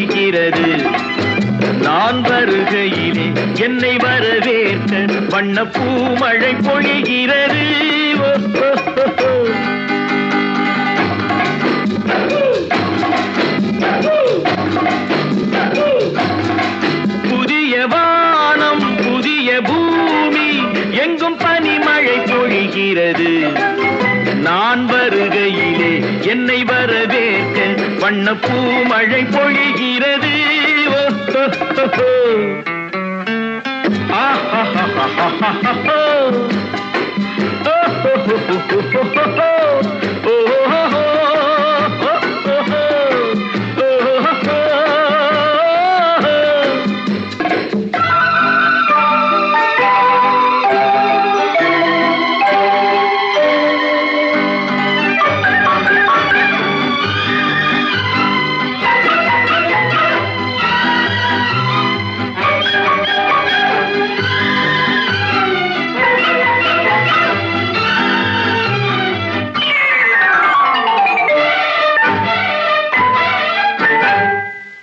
பொழிகிறது. நான் வருகையிலே என்னை வரவேற்க வண்ண பூமழை பொழிகிறது. புதிய வானம் புதிய பூமி எங்கும் பனிமழை பொழிகிறது. நான் வருகையிலே என்னை வரவேற்க வண்ண பூமழை பொழிகிறது.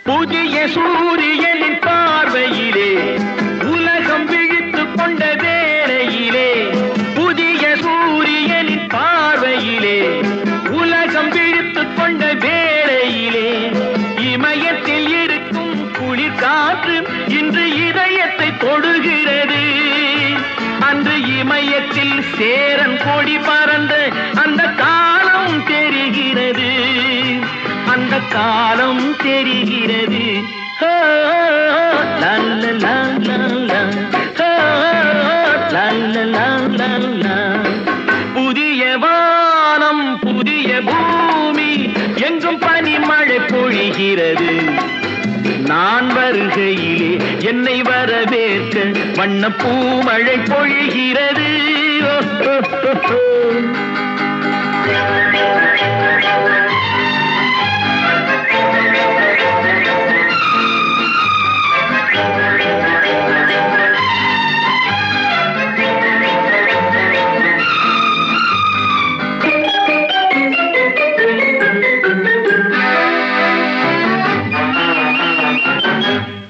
புதிய சூரியனின் பார்வையிலே உலகம் விழித்துக் கொண்ட வேளையிலே, புதிய சூரியனின் பார்வையிலே உலகம் விழித்துக் கொண்ட வேளையிலே, இமயத்தில் இருக்கும் குளிர் காற்று இன்று இதயத்தை தொடுகிறது. அன்று இமயத்தில் சேரன் கொடி பறந்த அந்த காலம் தெரிகிறது. அந்த காலம் தெரிகிறது. புதிய வானம் புதிய பூமி எங்கும் பனிமழை பொழிகிறது. நான் வருகையிலே என்னை வரவேற்க வண்ண பூமழை பொழிகிறது.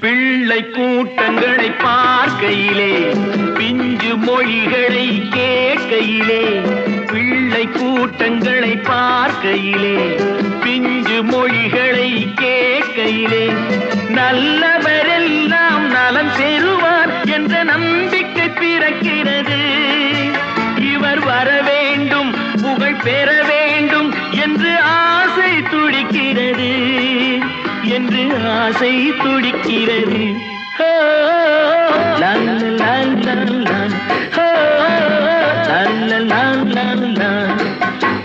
பிள்ளை கூட்டங்களை பார்க்கையிலே பிஞ்சு மொழிகளை கேட்கையிலே, பிள்ளை கூட்டங்களை பார்க்கையிலே பிஞ்சு மொழிகளை கேட்கையிலே, நல்லவரெல்லாம் நலம் பெறுவார் என்ற நம்பிக்கை பிறக்கிறது. இவர் வர வேண்டும் புகழ் பெற வேண்டும் என்று ஆசை துடிக்கிறது. என்று ஆசை துடிக்கிறது.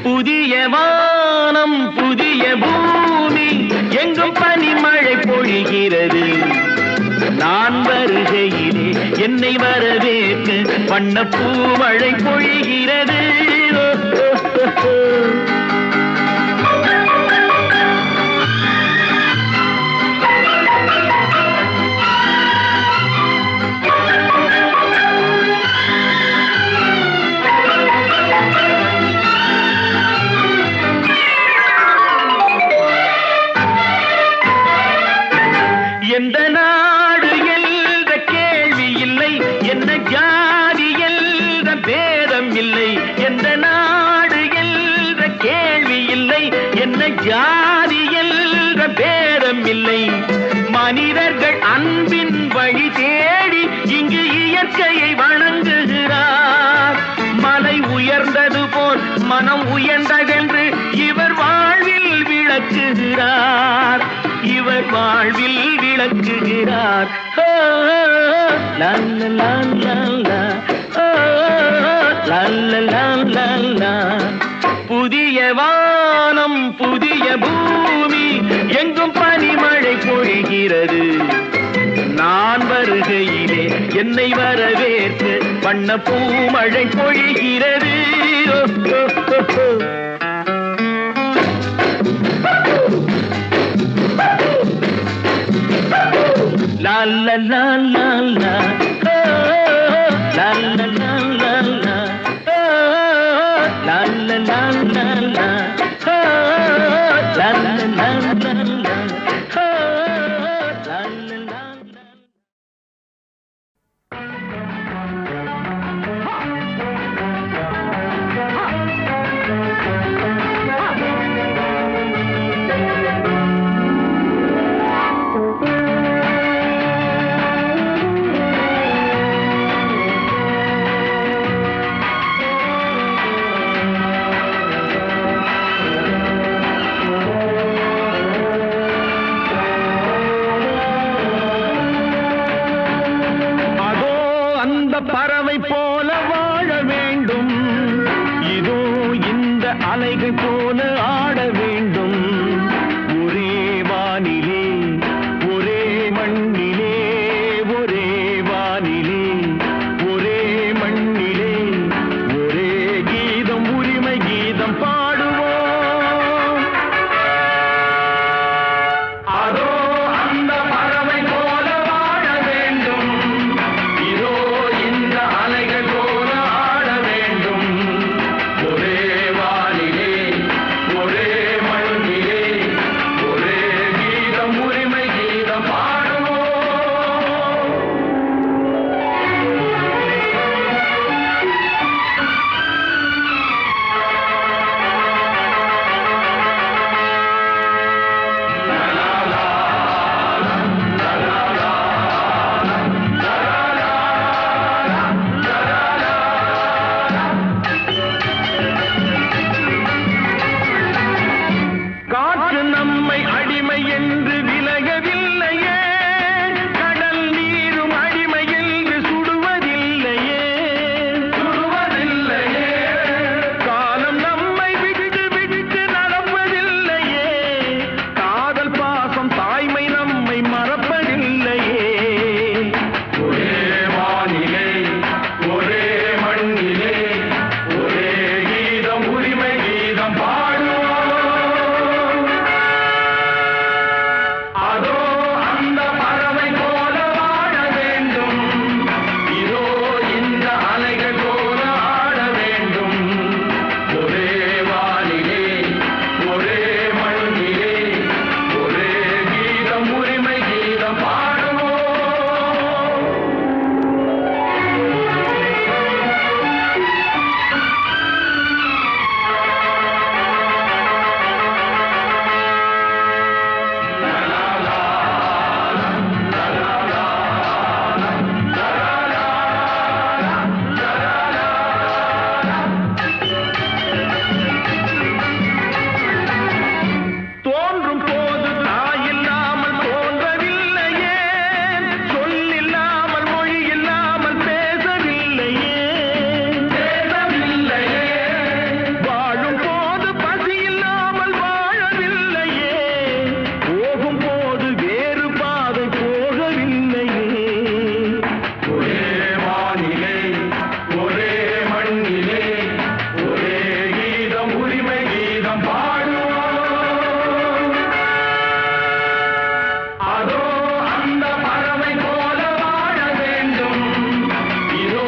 புதிய வானம் புதிய பூமி எங்கும் பனிமழை பொழிகிறது. நான் வருகையிலே என்னை வரவேற்க வண்ண பூமழை பொழிகிறது. எந்த நாடு என்ற கேள்வி இல்லை, என்ன ஜாதி என்ற பேதம் இல்லை. எந்த நாடு என்ற கேள்வி இல்லை, என்ன ஜாதி என்ற பேதம் இல்லை. மனிதர்கள் அன்பின் வழி தேடி இங்கு இயற்கையை வணங்குகிறார். மலை உயர்ந்தது போல் மனம் உயர்ந்ததென்று இவர் வாழ்வில் விளக்குகிறார். இவர் வாழ்வில் விளக்குகிறார். புதிய வானம் புதிய பூமி எங்கும் பனிமழை பொழிகிறது. நான் வருகையிலே என்னை வரவேற்க வண்ண பூமழை பொழிகிறது. La la la la la, la la la la la, la la la la la, la la la la la. அந்த பறவை போல வாழ வேண்டும், இதோ இந்த அலைகள் போல ஆட வேண்டும். ஒரே வானிலே ஒரே மண்ணிலே, ஒரே வானிலே ஒரே மண்ணிலே, ஒரே கீதம் உரிமை கீதம் பாடுவோம். அதோ அந்த பறவை போல வாழ வேண்டும், இதோ இந்த அலைகள் போல ஆட வேண்டும். ஒரே வானிலே ஒரே மண்ணிலே, ஒரே கீதம் உரிமை கீதம் பாடுவோம். காற்று நம்மை அடிமை என்று விலகவில்லையே, கடல் நீரும் அடிமை என்று சுடுவதில்லையே, சுடுவதில்லையே. காலம் நம்மை விட்டு விட்டு நடப்பதில்லையே, காதல் பாசம் தாய்மை நம்மை மறப்பதில்லையே. ஒரே வானிலே ஒரே மண்ணிலே, ஒரே கீதம் உரிமை கீதம் பாடுவோம். அதோ அந்த பறவை போல வாழ வேண்டும், இதோ இந்த அலைகள் போல ஆட வேண்டும். ஒரே வானிலே ஒரே மண்ணிலே, ஒரே கீதம் உரிமை கீதம் பாடுவோம். தோன்றும் போது தாயில்லாமல் தோன்றவில்லையே, சொல்லில்லாமல் மொழி இல்லாமல் பேசவில்லையே, பேசவில்லையே. வாழும் போது பசி இல்லாமல் வாழவில்லையே, போகும் போது வேறு பாதை போகவில்லையே. ஒரே வானிலே ஒரே மண்ணிலே, ஒரே கீதம் உரிமை கீதம் பாடுவோம். அதோ அந்த பறவை போல வாழ வேண்டும், இதோ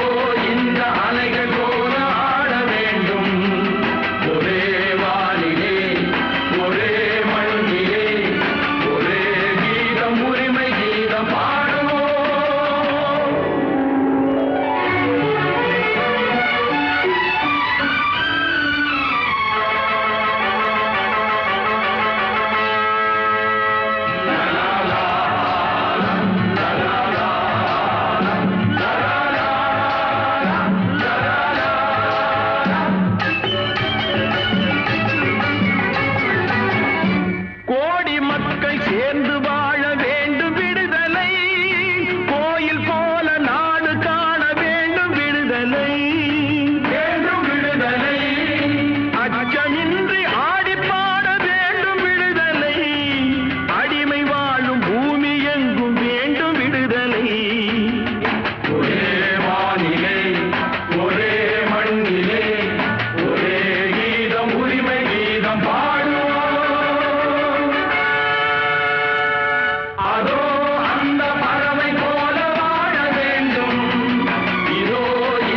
இந்த அலைகள் போல ஆட வேண்டும். ஒரே வானிலே ஒரே மண்ணிலே, ஒரே கீதம் உரிமை கீதம் பாடுவோம். கோடி மக்கள் சேர்ந்து வாழ வேண்டும் விடுதலை, கோயில் போல நாடு காண வேண்டும் விடுதலை, வேண்டும் விடுதலை. அச்சமின்றி ஆடி பாட வேண்டும் விடுதலை, அடிமை வாழும் பூமி எங்கும் வேண்டும் விடுதலை. ஒரே வானிலே ஒரே மண்ணிலே, ஒரே கீதம் உரிமை கீதம் பாடுவோம். அதோ அந்த பறவை போல வாழ வேண்டும், இதோ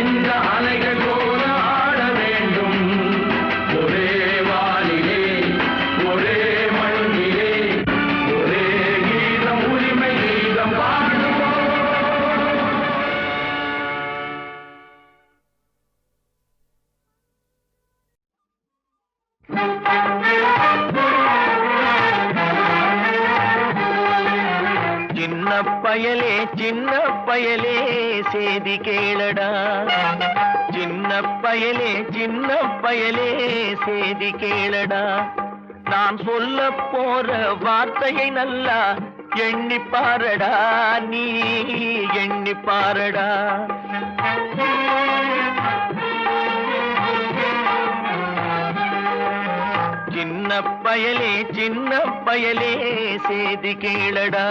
இந்த அலைகள் போல ஆட வேண்டும். ஒரே வானிலே ஒரே மண்ணிலே, ஒரே கீதம் உரிமை கீதம் பாடுவோம். சின்ன பயலே சின்ன பயலே சேதி கேளடா, சின்ன பயலே சின்ன பயலே சேதி கேளடா. நான் சொல்ல போற வார்த்தையை நல்லா எண்ணி பாரடா நீ எண்ணி பாரடா. சின்ன பயலே சேதி கேளடா.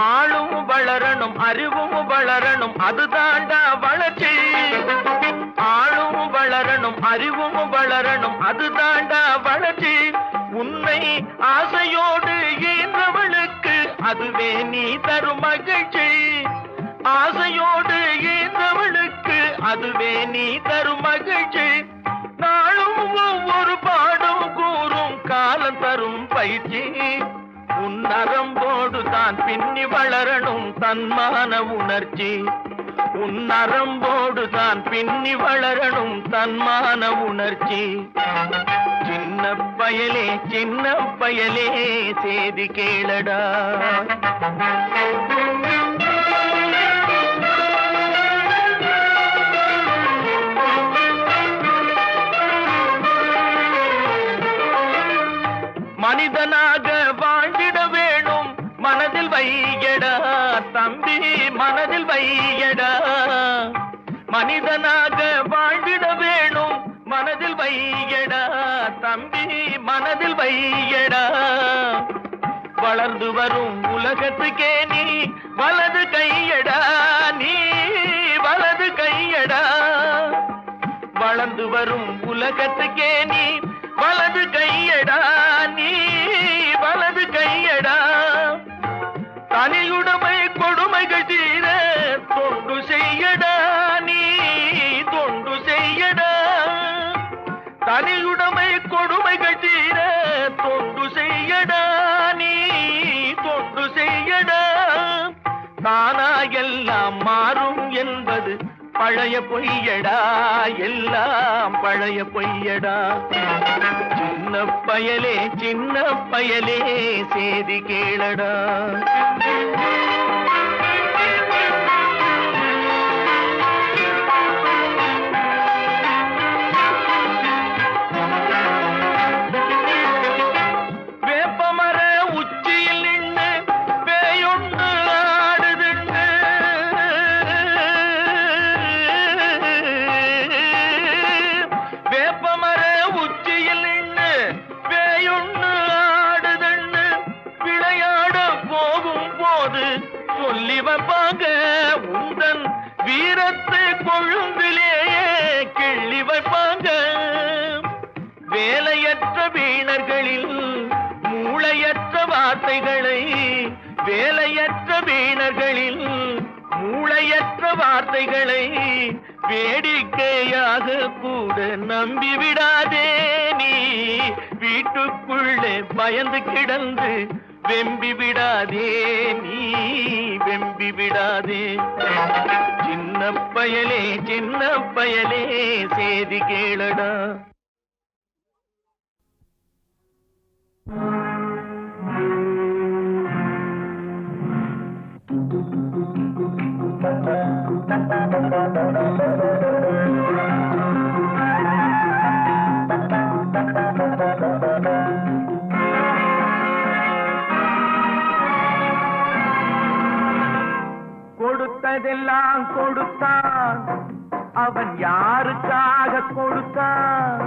ஆளும் வளரணும் அறிவும் வளரணும் அதுதாண்டா வளர்ச்சி. ஆளும் வளரணும் அறிவும் வளரணும் அதுதாண்டா வளர்ச்சி. உன்னை ஆசையோடு ஈன்றவளுக்கு அதுவே நீ தரும் மகிழ்ச்சி. ஆசையோடு ஈன்றவளுக்கு அதுவே நீ தரும் மகிழ்ச்சி. நாளும் ஒவ்வொரு பாடும் கூறும் காலம் தரும் பயிற்சி. உன் நரம்போடு தான் பின்னி வளரணும் தன்மான உணர்ச்சி. உன் நரம்போடு தான் பின்னி வளரணும் தன்மான உணர்ச்சி. சின்ன பயலே சேதி கேளடா. மனிதனாக வாழ்ந்திட வேணும் மனதில் வையடா தம்பி மனதில் வையடா. மனிதனாக வாழ்ந்திட வேணும் மனதில் வையடா தம்பி மனதில் வையடா. வளர்ந்து வரும் உலகத்துக்கே நீ வலது கையடா நீ வலது கையடா. வளர்ந்து வரும் உலகத்துக்கே நீ வலது கையடா நீ வலது கையடா. தனியுடைமை கொடுமைகள் தீர தொண்டு செய்யடா நீ தொண்டு செய்யடா. தனியுடைமை கொடுமைகள் தீர தொண்டு செய்யடா நீ தொண்டு செய்யடா. தானா எல்லாம் மாறும் என்பது பழைய பொய்யடா எல்லாம் பழைய பொய்யடா. சின்ன பயலே சேதி கேளடா. வேப்பமர உச்சியில் நின்று பேயொன்று ஆடுதுண்டு. வேப்பமர உச்சியில் நின்று பேயொன்று ஆடுதுண்டு. விளையாட போகும் போது சொல்லி வைப்பாங்க உந்தன் வீரத்தை கொழும்பிலேயே கிள்ளி வைப்பாங்க. வேலையற்ற வீணர்களில் மூளையற்ற வார்த்தைகளை வேலையற்ற வீணர்களில் மூளையற்ற வார்த்தைகளை வேடிக்கையாக கூட நம்பிவிடாதே நீ. வீட்டுக்குள்ளே பயந்து கிடந்து வெம்பி விடாதே நீ வெம்பி விடாதே. சின்ன பயலே சேதி கேளடா. கொடுத்ததெல்லாம் கொடுத்தான் அவன் யாருக்காக கொடுத்தான்.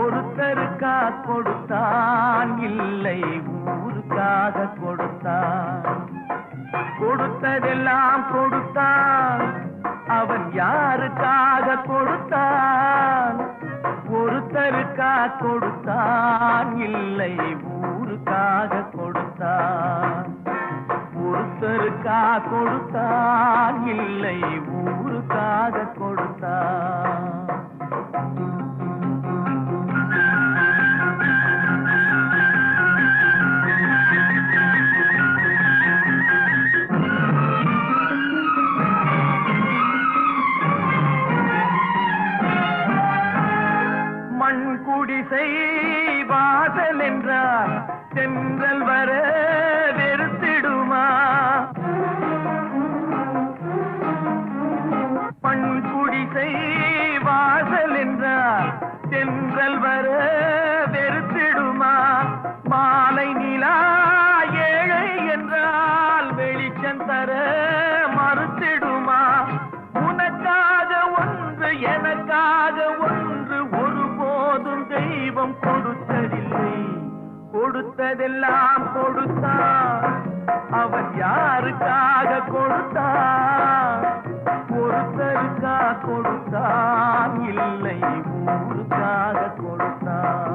ஒருத்தருக்கா கொடுத்தான் இல்லை ஊருக்காக கொடுத்தான். கொடுத்ததெல்லாம் கொடுத்தான் அவன் யாருக்காக கொடுத்தான். ஒருத்தருக்கா கொடுத்தான் இல்லை ஊருக்காக கொடுத்தான். ஒருத்தருக்கா கொடுத்தான் இல்லை ஊருக்காக கொடுத்தான். மண் குடிசை வாசல் என்றால் தென்றல் வர வெறுத்திடுமா. வாசல் என்றால் தென்றல் வர வெறுத்திடுமா? மாலை நிலா ஏழை என்றால் வெளிச்சம் தர மறுத்திடுமா? உனக்காக ஒன்று எனக்காக ஒன்று ஒருபோதும் தெய்வம் கொடுத்ததில்லை. கொடுத்ததெல்லாம் கொடுத்தான். அவன் யாருக்காக கொடுத்தான்? ஒருத்தருக்கா கொடுத்தான், இல்லை ஊருக்காக கொடுத்தான்.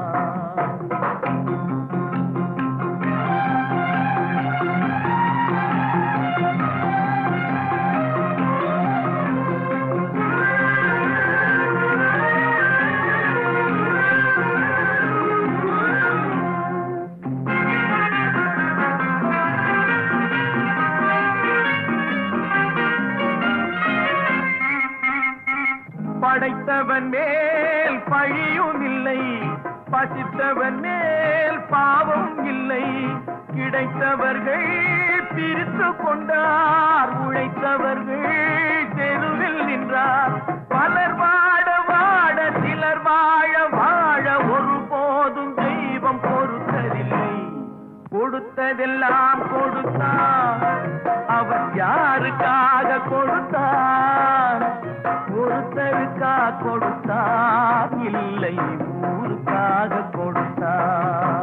படைத்தவன் மேல் பழியும் இல்லை, பசித்தவன் மேல் பாவம் இல்லை. கிடைத்தவர்கள் பிரித்து கொண்டார், உழைத்தவர்கள் தெருவில் நின்றார். பலர் வாட வாட சிலர் வாழ வாழ ஒருபோதும் தெய்வம் பொறுத்ததில்லை. கொடுத்ததெல்லாம் கொடுத்தான். அவன் யாருக்காக கொடுத்தான்? ஒருத்தருக்கா கொடுத்தான், இல்லை ஊருக்காக கொடுத்தான்.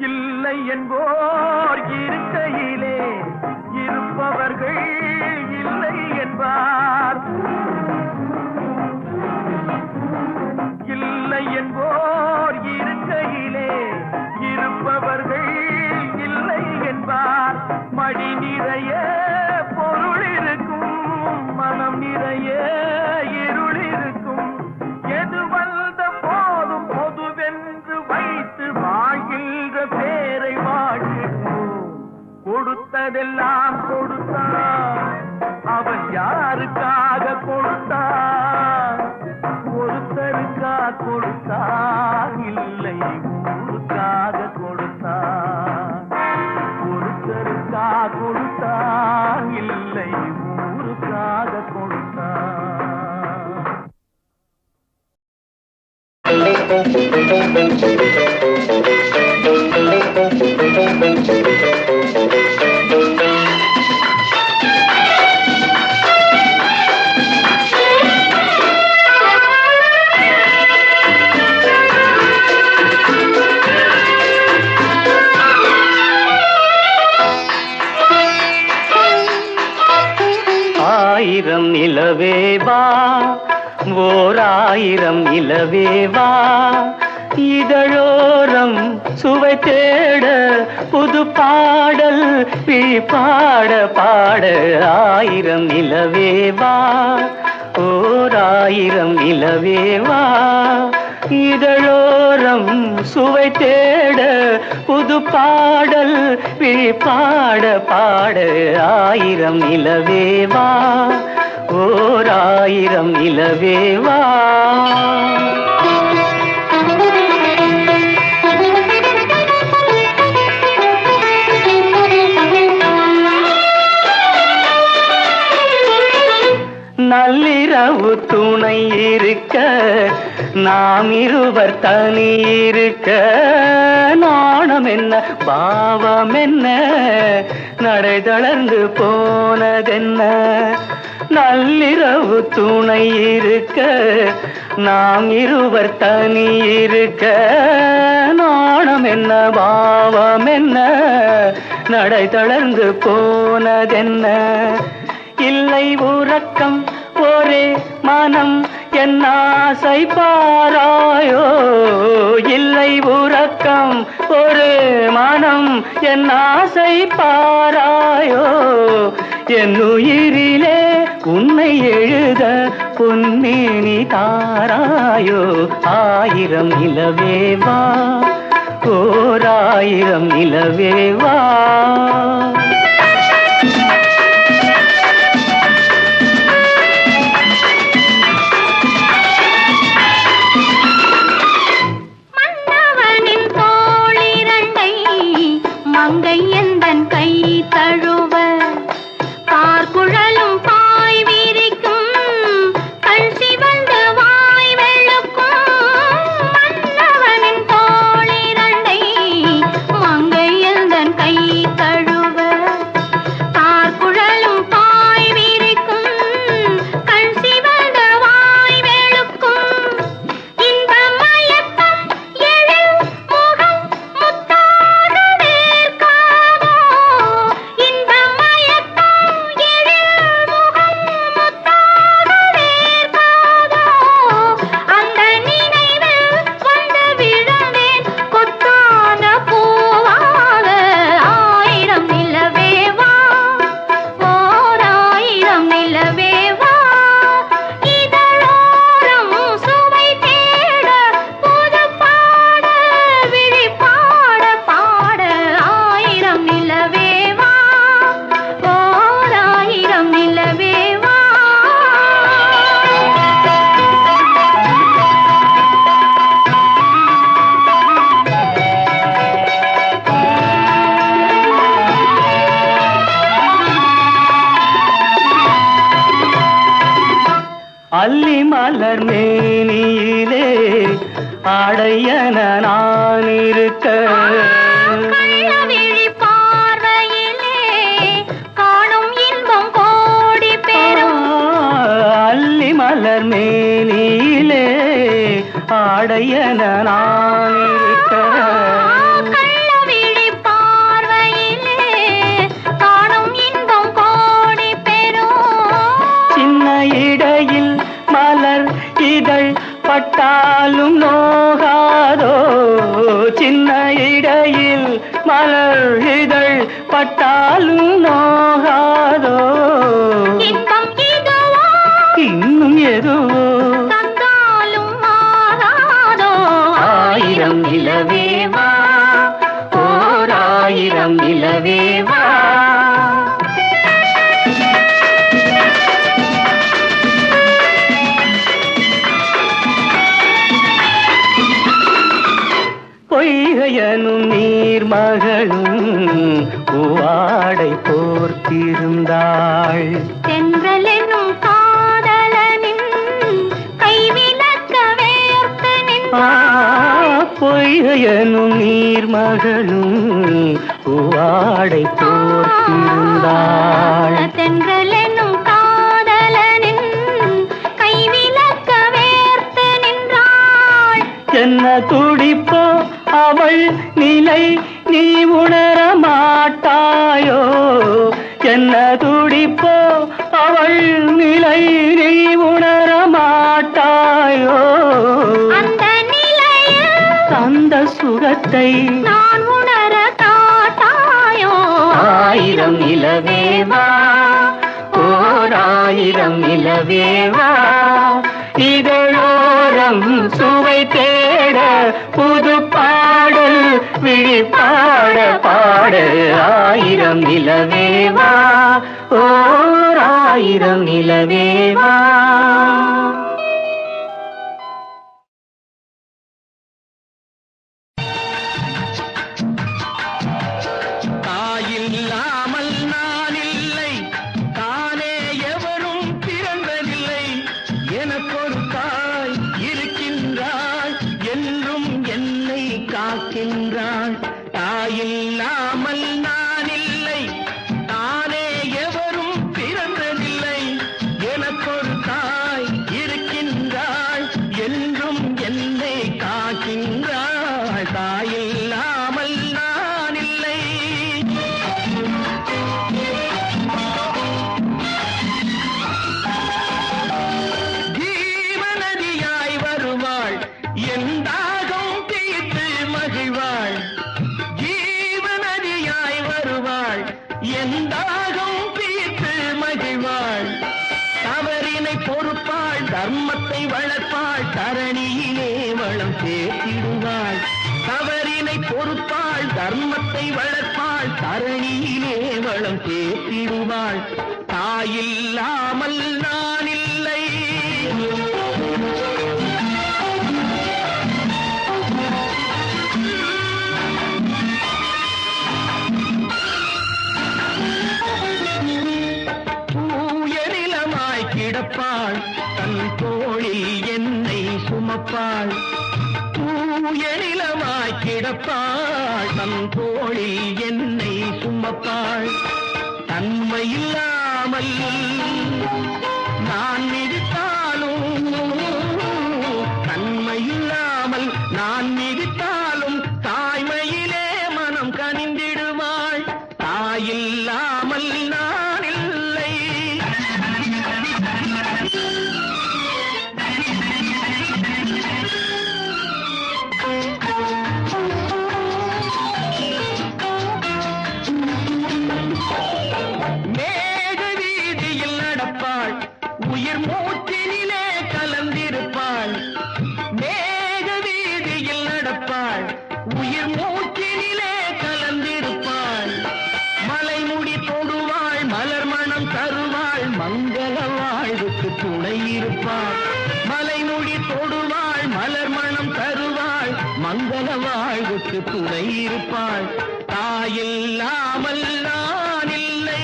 இல்லை என்போர் இருக்கையிலே இருப்பவர்கள் இல்லை என்பார். இல்லை என்போர் இருக்கையிலே இருப்பவர்கள் இல்லை என்பார். மடி நிறைய பொருள் இருக்கும், மனம் நிறைய இருள் இருக்கும். எது வந்த போதும் பொதுவென்று வைத்து வாழ்கின்ற பேரை வாழ்கிறோம். கொடுத்ததெல்லாம் கொடுத்தான். அவன் யாருக்காக கொடுத்தான்? ஒருத்தருக்கா கொடுத்தான், இல்லை ஊருக்காக கொடுத்தான். ஒருத்தருக்கா கொடுத்தான், இல்லை ஊருக்காக கொடுத்தான். ஆயிரம் நிலவேவா, ஓர் ஆயிரம் நிலவேவா, இதழோரம் சுவை தேட புது பாடல் பாட பாட. ஆயிரம் நிலவேவா, ஓர் ஆயிரம் நிலவேவா, இதழோரம் சுவை தேட புது பாடல் பாட பாட. ஆயிரம் நிலவேவா, ஓர் ஆயிரம் நிலவேவா. நள்ளிரவு துணை இருக்க, நாம் இருவர் தனி இருக்க. நாணம் என்ன பாவம் என்ன, நடை தளர்ந்து போனதென்ன. நள்ளிரவு துணை இருக்க, நாம் இருவர் தனி இருக்க. நாணம் என்ன பாவம் என்ன, நடை தளர்ந்து போனதென்ன. இல்லை உறக்கம் ஒரே மனம் என் ஆசை பாராயோ. இல்லை உறக்கம் ஒரு மனம் என் ஆசை பாராயோ. என் உயிரிலே உன்னை எழுத பொன்னேனி தாராயோ. ஆயிரம் நிலவேவா, ஓர் ஆயிரம் நிலவேவா. மலர் மேனியிலே ஆடையன நான் இருக்க கள்ளவிழி பார்வையிலே காணும் இன்பம் கோடி பெறும் அல்லி மலர் மேனியிலே ஆடையன நான் இருக்க கள்ளவிழி பார்வையிலே காணும் இன்பம் கோடி பெறும் சின்ன இடையில் மலர் இதழ் பட்டாலும் நோகாதோ சின்ன இடையில் மலர் இதழ் பட்டாலும் நோகாதோ இன்பம் இதுவோ இன்னும் எதுவோ தந்தாலும் மாறாதோ ஆயிரம் நிலவேவா ஓர் ஆயிரம் நிலவேவா பொய்கையனும் நீர்மகளும் பூவாடை போர்த்திருந்தாள் தென்றல் என்னும் காதலனின் கைவிலக்க வேர்த்து நின்றாள் பொய்கையனும் நீர்மகளும் பூவாடை போர்த்திருந்தாள் தென்றல் என்னும் காதலனின் கைவிலக்க வேர்த்து நின்றாள் என்ன துடிப்போ அவள் நிலை நீ உணர மாட்டாயோ என்ன துடிப்போ அவள் நிலை நீ உணர மாட்டாயோ அந்த நிலையில் தந்த சுகத்தை நான் உணர காட்டாயோ ஆயிரம் நிலவேவா ஓர் ஆயிரம் நிலவேவா இதழோரம் சுவை தேட புது பாடல் விழிப்பாட பாட ஆயிரம் நிலவேவா ஓர் ஆயிரம் நிலவேவா தாயில்லாமல் நான் இல்லை தானே எவரும் பிறந்ததில்லை எனக்கொரு தாய் இருக்கின்றாள் என்றும் என்னை காக்கின்றாள் தாயில்லாமல் நான் இல்லை தானே எவரும் பிறந்ததில்லை எனக்கொரு தாய் இருக்கின்றாள் என்றும் என்னை காக்கின்றாள் தாயில்லாமல் நான் இல்லை ஜீவநதியாய் வருவாள் என் தாகம் தீர்த்து மகிழ்வாள் ஜீவநதியாய் வருவாள் என் தாகம் தீர்த்து மகிழ்வாள் தவறினை பொறுப்பாள் தர்மத்தை வளர்ப்பாள் தரணியிலே வளம் சேர்த்திடுவாள் தவறினை பொறுப்பாள் தர்மத்தை வளர்ப்பாள் தரணியிலே வளம் சேர்த்திடுவாள் தாயில்லாமல் நான் இல்லை தூய நிலமாய் கிடப்பாள் தன் தோளில் என்னை சுமப்பாள் தூய நிலமாய் கிடப்பாள் தன் தோளில் என்னை சுமப்பாள் தன்மையில்லாமல் நான் மிதித்தாலும் தன்மையில்லாமல் நான் மிதித்தாலும் தாய்மையிலே மனம் கனிந்திடுவாள் தாயில்லாமல் நான் இல்லை மேக வீதியில் நடப்பாள் உயிர் மூச்சினிலே கலந்திருப்பாள் மேக வீதியில் நடப்பாள் உயிர் மூச்சினிலே கலந்திருப்பாள் மலைமுடி தொடுவாள் மலர் மணம் தருவாள் மங்கள வாழ்வுக்கு துணை இருப்பாள் மலைமுடி தொடுவாள் மலர் மணம் தருவாள் மங்கள வாழ்வுக்கு துணை இருப்பாள் தாயில்லாமல் நான் இல்லை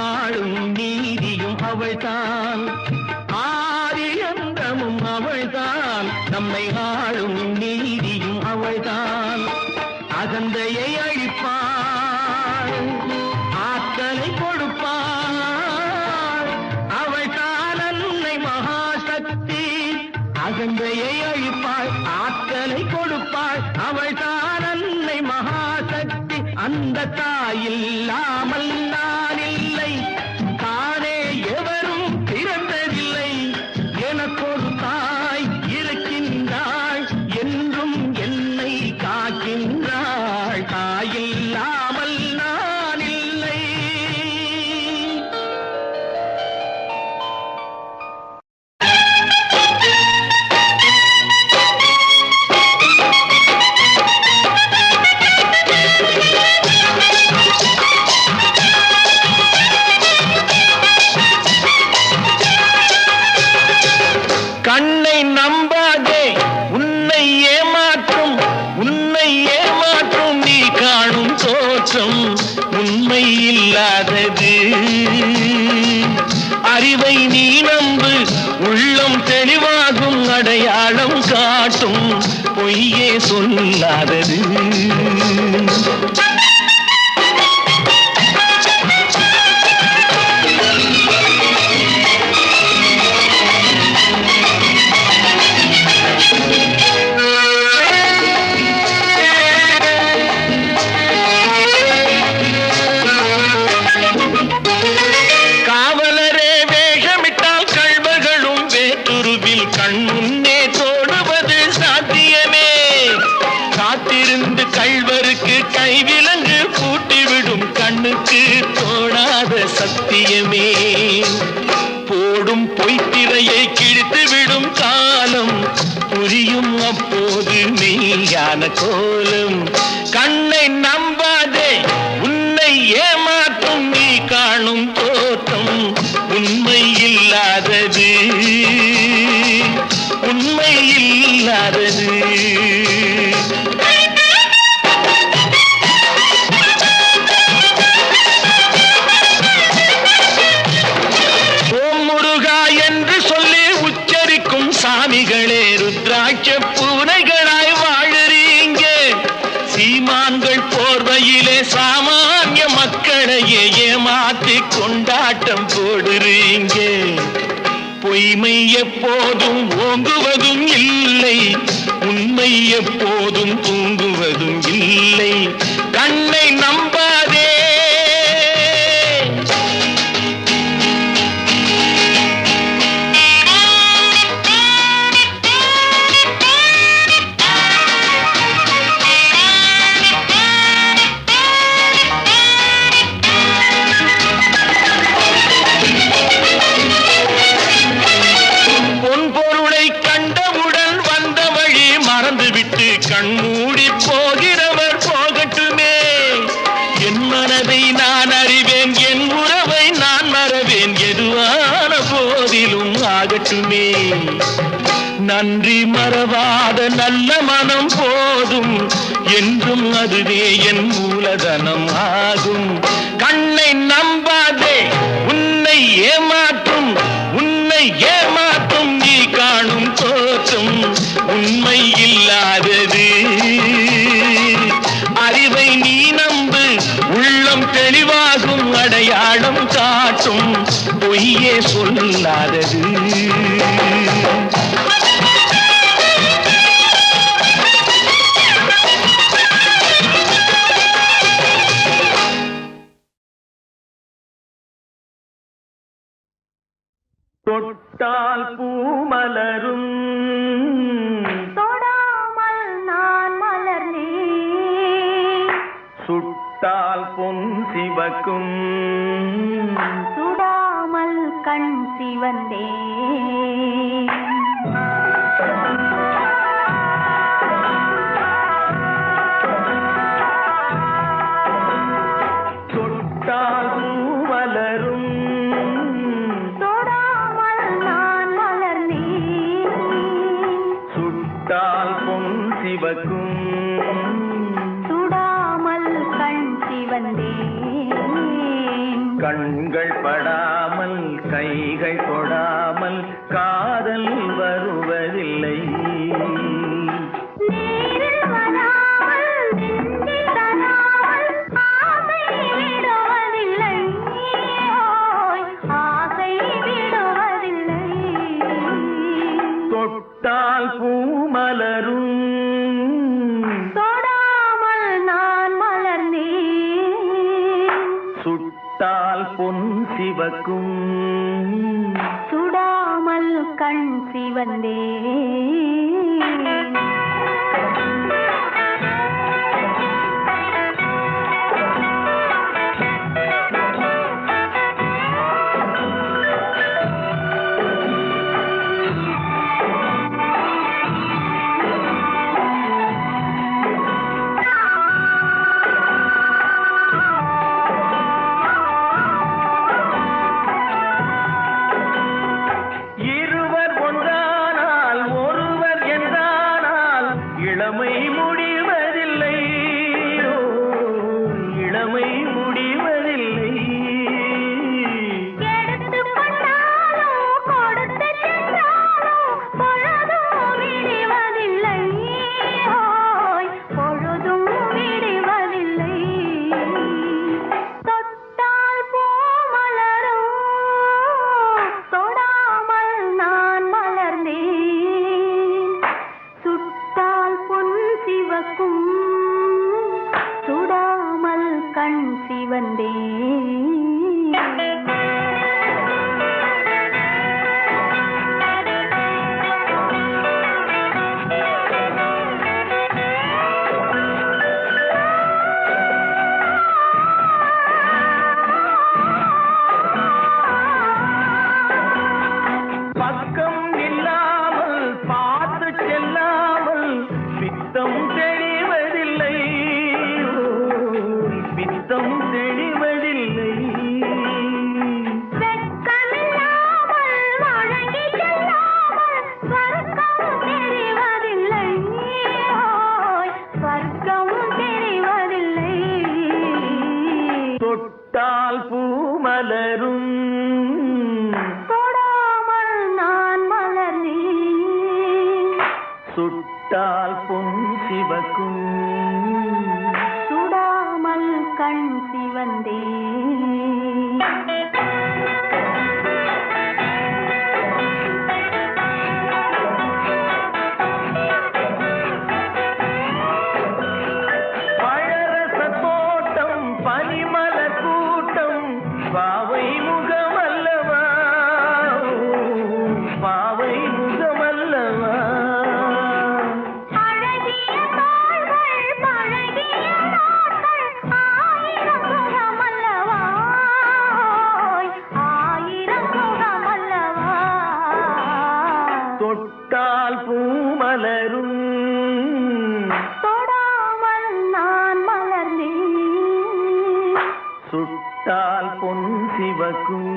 ஆளும் நீதியும் அவள்தான். ஆதியந்தமும் அவள்தான், நம்மை ஆளும் நீதியும் அவள்தான். அகந்தையை அழிப்பாள், ஆற்றலை கொடுப்பாள், அவள்தான் அன்னை மகாசக்தி. அகந்தையை அழிப்பாள், ஆற்றலை கொடுப்பாள், அவள்தான் அன்னை மகாசக்தி. அந்த தாயில்லாமல் நான் இல்லை, தானே எவரும் பிறந்ததில்லை. எனக்கொரு தாய் இருக்கின்றாள், என்றும் என்னை காக்கின்றாள். தாயில்லாமல் நான் இல்லை. கண்ணை நம்பாதே, உன்னை ஏமாற்றும், உன்னை ஏமாற்றும் நீ காணும் தோற்றம் உண்மை இல்லாதது. அறிவை நீ நம்பு, உள்ளம் தெளிவாகும், அடையாளம் காட்டும் பொய்யே சொல்லாதது. காவலரே வேஷமிட்டால் கள்வர்களும் வேற்றுருவில் கண் முன்னே தோடுவது சாத்தியமே. காத்திருந்து கள்வருக்கு கைவிலங்கு பூட்டிவிடும் கண்ணுக்கு தோடாத சத்தியமே. போடும் பொய்த்திரையை கிழித்துவிடும் காலம் புரியும் அப்போது மெய்யான கோலம். கண்ணை நம்பாதே, உன்னை ஏமாற்றும் நீ காணும் தோற்றம் உண்மை இல்லாதது, உண்மை இல்லாதது. ஓம் முருகா என்று சொல்லி உச்சரிக்கும் சாமிகளே, ருத்ராட்ச பூனைகளாய் வாழுறீங்க. சீமான்கள் போர்வையிலே சாமானிய மக்களையே ஏமாற்றி கொண்டாட்டம் போடுறீங்க. பொய்மை எப்போதும் ஓங்குவதும் இல்லை, உண்மை எப்போதும் தூங்குவதும் இல்லை. கண்ணை நம்பாதே. கண்மூடி போகிறவர் போகட்டுமே. என் மனதை நான் அறிவேன், என் உறவை நான் மறவேன், எதுவான போதிலும் ஆகட்டுமே. நன்றி மறவாத நல்ல மனம் போதும், என்றும் அதுவே என் மூலதனம் ஆகும். கண்ணை நம்பாதே, உன்னை ஏமாற்றும், உன்னை ஏமாற்றும் நீ காணும் தோற்றம் உண்மை இல்லாதது. அறிவை நீ நம்பு, உள்ளம் தெளிவாகும், அடையாளம் காட்டும் பொய்யே சொல்லாதது. தொட்டால் பூமலரும், தொடாமல் நான் மலர்ந்தேன். சுட்டால் பொன் சிவக்கும், சுடாமல் கண் சிவந்தேன். தொட்டால் பூமலரும், சுட்டால் பொன் சிவக்கும், சுடாமல் கண் சிவந்தேன். கண்கள் படாமல் கைகள் தொடாமல் காதல் வருவதில்லை. நீரில் வராமல் நெஞ்சில் தராமல் ஆசை விடுவதில்லை. ஓய், ஆசை விடுவதில்லை. தொட்டால் பூ மலரும் தொடாமல் நான் மலர்ந்தேன். சுட்டால் பொன் சிவக்கும் சுடாமல் கண் சிவந்தேன். இருவர் ஒன்றானால் ஒருவர் என்றானால் இளமை முடிவதில்லை. ஓ, இளமை முடிவதில்லை. எடுத்துக் கொண்டாலும் கொடுத்து சென்றாலும் பொழுதும் விடுவதில்லை. ஓய், பொழுதும் விடுவதில்லை. தொட்டால் பூ மலரும் தொடாமல் நான் மலர்ந்தேன். சுட்டால் பொன் சிவக்கும் சுடாமல் கண் சிவந்தேன். பக்கம் இல்லாமல் பார்த்து செல்லாமல் பித்தம் தெளிவதில்லை. ஓ, பித்தம் தெளிவதில்லை. வெட்கமில்லாமல் வழங்கி செல்லாமல் ஸ்வர்க்கம் தெரிவதில்லை. ஓய், ஸ்வர்க்கம் தெரிவதில்லை. தொட்டால் பூ மலரும் தொடாமல் நான் மலர்ந்தேன். சுட்டால் பொன் சிவக்கும் சுடாமல் கண் சிவந்தேன். பழரச தோட்டம் பனிமலர் கூட்டம் பாவை முகமல்லவா. பாவை முகமல்லவா. அழகிய தாள்கள் பழகிய நாட்கள் ஆயிரம் முகமல்லவா. ஓய், ஆயிரம் முகமல்லவா. தொட்டால் பூ மலரும் தொடாமல் நான் மலர்ந்தேன். சுட்டால் பொன் சிவக்கும்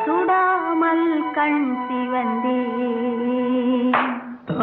சுடாமல் கண் சிவந்தேன். ஆ.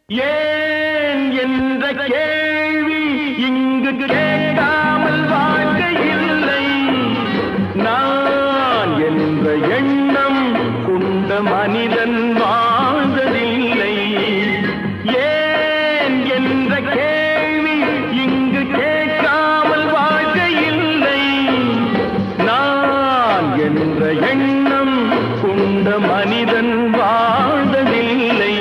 ஏன் என்ற கேள்வி இங்கு கேட்காமல் வாழ்க்கை இல்லை. நான் என்ற எண்ணம் கொண்ட மனிதன் வாழ்ந்ததில்லை. ஏன் என்ற கேள்வி இங்கு கேட்காமல் வாழ்க்கை இல்லை. நான் என்ற எண்ணம் கொண்ட மனிதன் வாழ்ந்ததில்லை.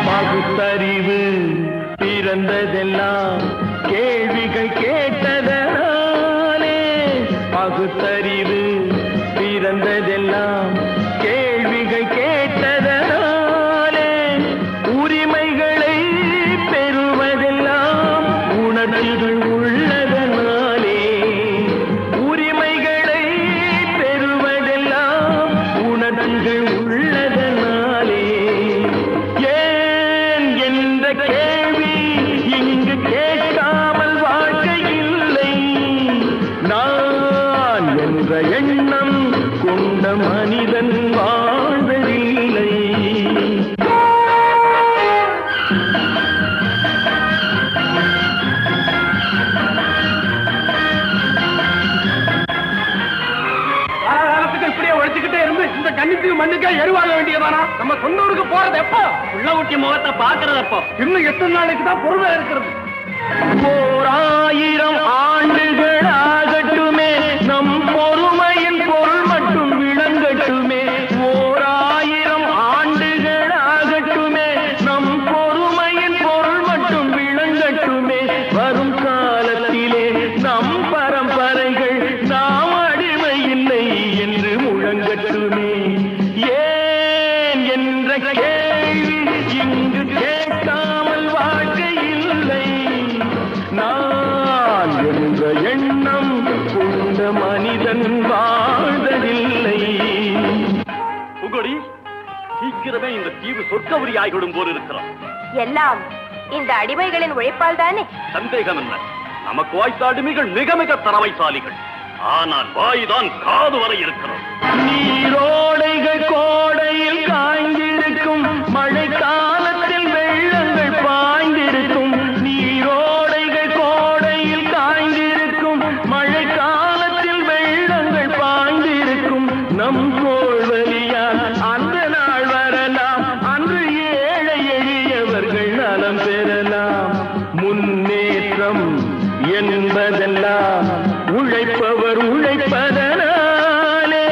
பகுத்தறிவு பிறந்ததெல்லாம் கேள்விகள் கேட்டதனாலே. பகுத்தறிவு பிறந்ததெல்லாம் கேள்விகள் கேட்டதனாலே. உரிமைகளை பெறுவதெல்லாம் கொண்ட மனிதன் வாழ்வதில்லை. இப்படியே உழைச்சுக்கிட்டே இருந்து இந்த கண்ணிக்கு மண்ணுக்கே எருவாக வேண்டியதானா? நம்ம சொந்த ஊருக்கு போறது எப்போ? உள்ள ஊட்டி முகத்தை பாக்குறது எப்போ? இன்னும் எத்தனை நாளைக்கு தான் பொறுமை இருக்கிறது? 1000 ஆண்டுகள் ஆகட்டுமே, நம் பொறுமையின் பொருள் மட்டும் விளங்கட்டுமே. 1000 ஆண்டுகள் ஆகட்டுமே, நம் பொறுமையின் பொருள் மட்டும் விளங்கட்டுமே. வரும் காலத்திலே நம் பரம்பரைகள் நாம் அடிமை இல்லை என்று முழங்கட்டுமே. ஏன் என்ற கேள்வி இங்கு கேட்காமல் வாழ்க்கை இல்லை. நான் என்ற எண்ணம் கொண்ட மனிதன் வாழ்வதில்லை. புகழி, சீக்கிரமே இந்த தீவு சொர்க்கவரி ஆகிவிடும் போல் இருக்கிறோம். எல்லாம் இந்த அடிமைகளின் உழைப்பால் தானே? சந்தேகம் என்ன? நமக்கு வாய்த்த அடிமைகள் மிக மிக திறமைசாலிகள். ஆனால் வாய்தான் காது வரை இருக்கிறது. நீரோடைகள் கோடையில் காய்ந்திருக்கும், மழை காலத்தில் வெள்ளங்கள் பாய்ந்திருக்கும். நீரோடைகள் கோடையில் காய்ந்திருக்கும், மழை காலத்தில் வெள்ளங்கள் பாய்ந்திருக்கும். நம் கோள்வழியால் அந்த நாள் வரலாம், அன்று ஏழை எளியவர்கள் நலம் பெறலாம். முன்னேற்றம் என்பதெல்லாம் உழைப்பவர் உழைப்பதனாலே,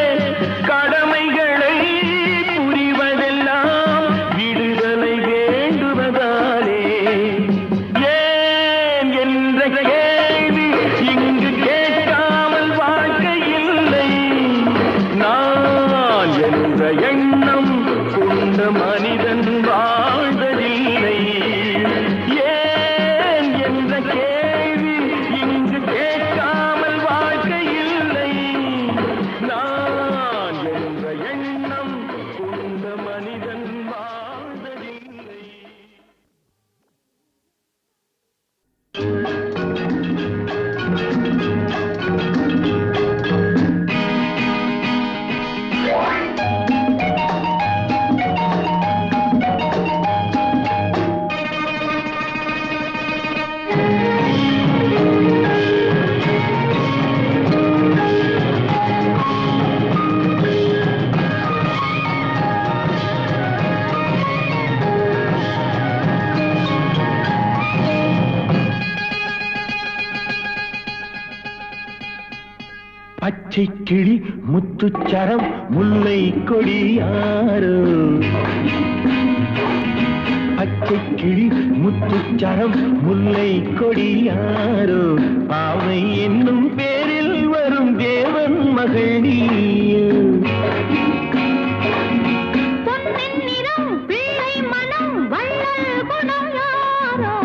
கடமைகளை புரிவதெல்லாம் விடுதலை வேண்டுவதாலே. ஏன் என்ற கேள்வி இங்கு கேட்காமல் வாழ்க்கை இல்லை. நான் என்ற எண்ணம் கொண்ட மனிதன் வாழ்வதில்லை. ஏன் என்ற கேள்வி இங்கு கேட்காமல் வாழ்க்கை இல்லை. நான் என்ற எண்ணம் கொண்ட மனிதன் வாழ்வதில்லை. பச்சை கிளி முத்துச்சரம் முல்லை கொடியாரோ, பச்சை கிளி முத்துச்சரம் முல்லை கொடியாரோ. பாவை என்னும் பேரில் வரும் தேவன் மகள் நீயோ. பொன்னின் நிறம் பிள்ளை மனம் வள்ளல் குணம் யாரோ.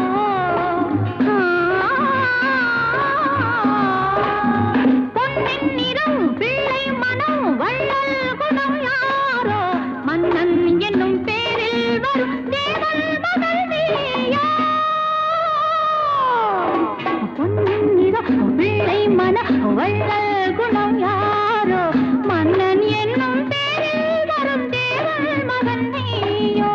பொன்னின் நிறம் பிள்ளை மனம் வள்ளல் குணம் யாரோ. மன்னன் என்னும் பேரில் வரும் தேவன் மகள் நீயோ. பொன்னின் நிறம் பிள்ளை மனம் வள்ளல் குணம் யாரோ. மன்னன் என்னும் பேரில் வரும் தேவன் மகன் நீயோ.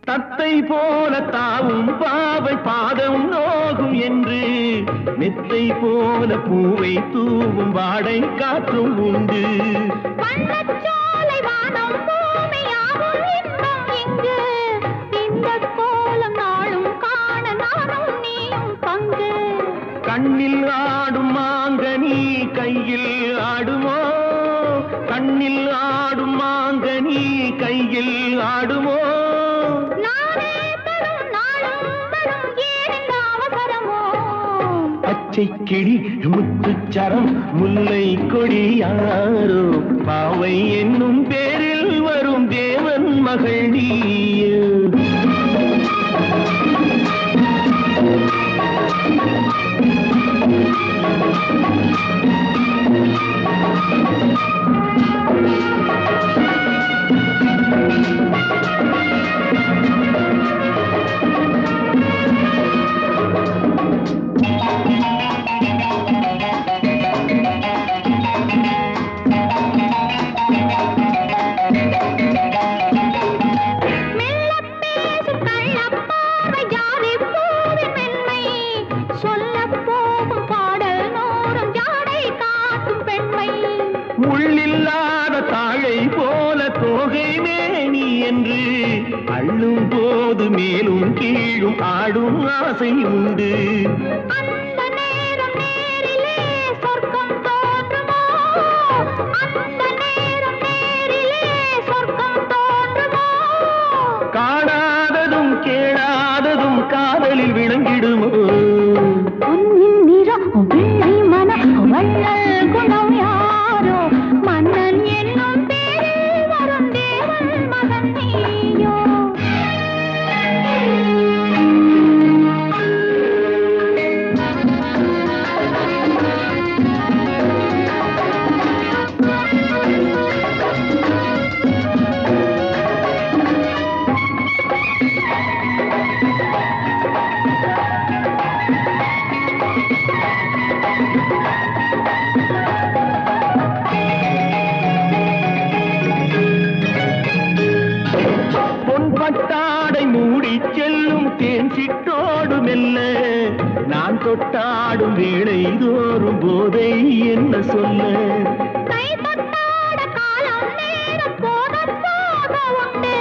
தத்தை போல தாவும் பாவை பாதம் நோகும் என்று, மெத்தை போல பூவை தூவும் வாடை காற்றும் உண்டு. வண்ணச்சோலை வானம் பூமியாகும் இன்பம் இங்கு. இன்பக் கோலம் நாளும் காண நானும் நீயும் பங்கு. கண்ணில் ஆடும் மாங்கனி கையில் ஆடுமோ, கண்ணில் ஆடும் மாங்கனி கையில் ஆடுமோ. நானே தரும் நாளும் வரும் ஏன் இந்த அவசரமோ. பச்சை கிளி முத்துச்சரம் முல்லை கொடியாரோ. பாவை என்னும் பேரில் வரும் மகள் நீயோ. உள்ளில்லாத தாழை போல தோகை மேனி என்று அள்ளும் போது மேலும் கீழும் ஆடும் ஆசை உண்டு. அந்த நேரம் நேரிலே சொர்க்கம் தோன்றுமோ, அந்த நேரம் நேரிலே சொர்க்கம் தோன்றுமோ. காணாததும் கேளாததும் காதலில் விளங்கிடுமோ. பொன்னின் நிறம் வெள்ளை மனம் வள்ளல் குணம் யாரோ, மன்னன் என்னும் பேரில் வரும் தேவன் மகன் நீயோ. பொன்பட்டாடை மூடி செல்லும் தேன் சிட்டோடு மெல்ல நான் தொட்டாடும் வேளை தோறும் போதை என்ன சொல்ல. கை தொட்டாட காலம் நேரம் போத போத உண்டு,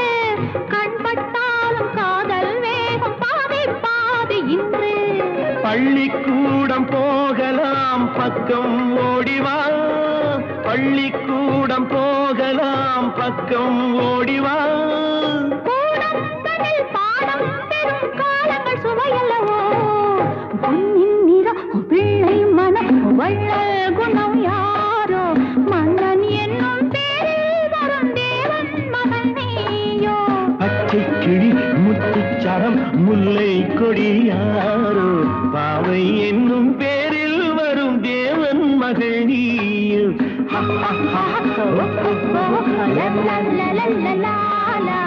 கண் பட்டாலும் காதல் வேகம் பாதி பாதி இன்று. பள்ளிக்கூடம் போகலாம் பக்கம் ஓடிவா, பள்ளிக்கூடம் போகலாம் பக்கம் ஓடிவா. கூடங்களில் பாடம் பெறும் காலங்கள் சுவையல்லவோ, பொன்னின் நிறம் பிள்ளை மனம் வள்ளல் குணம் யாரோ, மன்னன் என்னும் பேரில் வரும் தேவன் மகன் நீயோ. பச்சை கிளி முத்துச்சரம் முல்லை கொடி யாரோ, பாவை என்னும் பேரில் வரும் தேவன் மகள் நீயோ. லா லா லா லா லா லா.